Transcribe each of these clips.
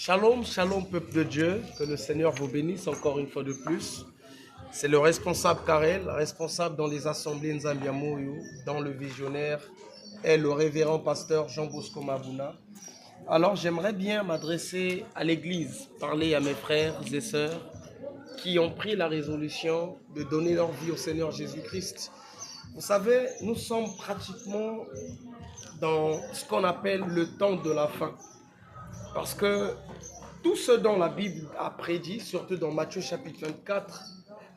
Shalom, shalom peuple de Dieu, que le Seigneur vous bénisse encore une fois de plus. C'est le responsable Karel, responsable dans les assemblées Nzambiamoyo, dans le visionnaire, et le révérend pasteur Jean Bosco Mabuna. Alors j'aimerais bien m'adresser à l'église, parler à mes frères et sœurs qui ont pris la résolution de donner leur vie au Seigneur Jésus-Christ. Vous savez, nous sommes pratiquement dans ce qu'on appelle le temps de la fin. Parce que tout ce dont la Bible a prédit, surtout dans Matthieu chapitre 24,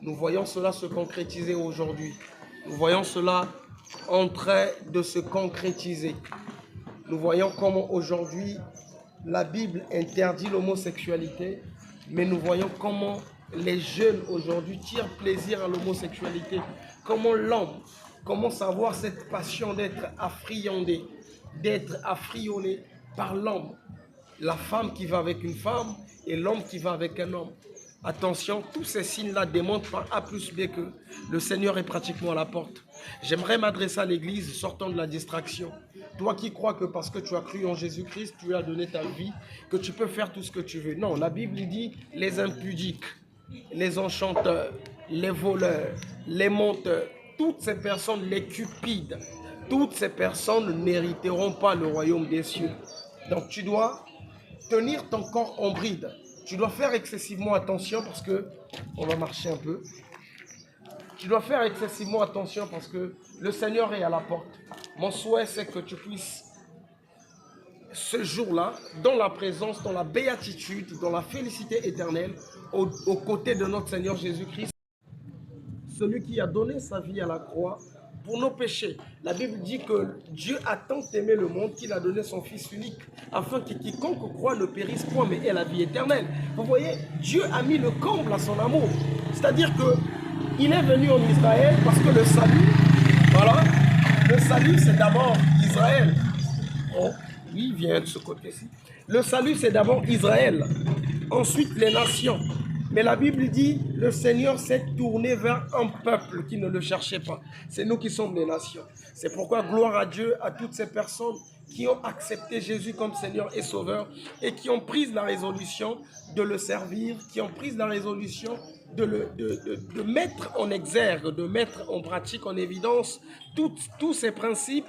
nous voyons cela se concrétiser aujourd'hui. Nous voyons cela en train de se concrétiser. Nous voyons comment aujourd'hui la Bible interdit l'homosexualité, mais nous voyons comment les jeunes aujourd'hui tirent plaisir à l'homosexualité. Comment l'homme commence à avoir cette passion d'être affriandé, d'être affrionné par l'homme. La femme qui va avec une femme et l'homme qui va avec un homme. Attention, tous ces signes-là démontrent par A plus B que le Seigneur est pratiquement à la porte. J'aimerais m'adresser à l'église sortant de la distraction. Toi qui crois que parce que tu as cru en Jésus-Christ, tu as donné ta vie, que tu peux faire tout ce que tu veux. Non, la Bible dit les impudiques, les enchanteurs, les voleurs, les menteurs, toutes ces personnes, les cupides, toutes ces personnes n'hériteront pas le royaume des cieux. Donc tu dois tenir ton corps en bride. Tu dois faire excessivement attention parce que, on va marcher un peu. Tu dois faire excessivement attention parce que le Seigneur est à la porte. Mon souhait, c'est que tu puisses, ce jour-là, dans la présence, dans la béatitude, dans la félicité éternelle, aux côtés de notre Seigneur Jésus-Christ, celui qui a donné sa vie à la croix pour nos péchés. La Bible dit que Dieu a tant aimé le monde qu'il a donné son Fils unique, afin que quiconque croit ne périsse point, mais ait la vie éternelle. Vous voyez, Dieu a mis le comble à son amour. C'est-à-dire qu'il est venu en Israël parce que le salut, voilà, le salut c'est d'abord Israël. Oh, oui, il vient de ce côté-ci. Le salut c'est d'abord Israël, ensuite les nations. Mais la Bible dit, le Seigneur s'est tourné vers un peuple qui ne le cherchait pas. C'est nous qui sommes les nations. C'est pourquoi gloire à Dieu, à toutes ces personnes qui ont accepté Jésus comme Seigneur et Sauveur et qui ont pris la résolution de le servir, qui ont pris la résolution de mettre en exergue, de mettre en pratique, en évidence tous ces principes,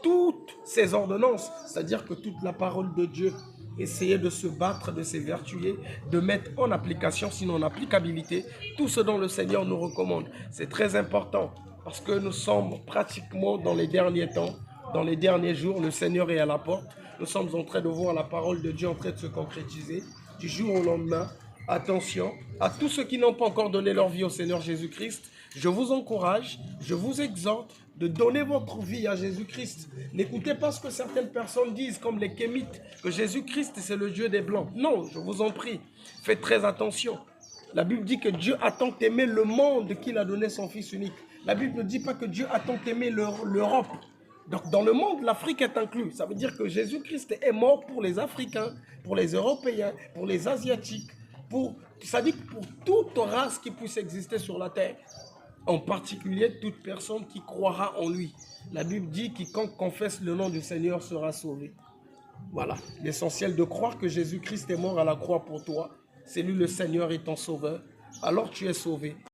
toutes ces ordonnances, c'est-à-dire que toute la parole de Dieu, essayer de se battre, de s'évertuer, de mettre en application, sinon en applicabilité, tout ce dont le Seigneur nous recommande. C'est très important parce que nous sommes pratiquement dans les derniers temps, dans les derniers jours, le Seigneur est à la porte. Nous sommes en train de voir la parole de Dieu en train de se concrétiser du jour au lendemain. Attention, à tous ceux qui n'ont pas encore donné leur vie au Seigneur Jésus-Christ, je vous encourage, je vous exhorte de donner votre vie à Jésus-Christ. N'écoutez pas ce que certaines personnes disent, comme les kémites, que Jésus-Christ c'est le Dieu des Blancs. Non, je vous en prie, faites très attention. La Bible dit que Dieu a tant aimé le monde qu'il a donné son Fils unique. La Bible ne dit pas que Dieu a tant aimé l'Europe. Donc dans le monde, l'Afrique est inclue. Ça veut dire que Jésus-Christ est mort pour les Africains, pour les Européens, pour les Asiatiques, ça dit pour toute race qui puisse exister sur la terre. En particulier, toute personne qui croira en lui. La Bible dit, quiconque confesse le nom du Seigneur sera sauvé. Voilà, l'essentiel de croire que Jésus-Christ est mort à la croix pour toi. C'est lui le Seigneur et ton sauveur. Alors tu es sauvé.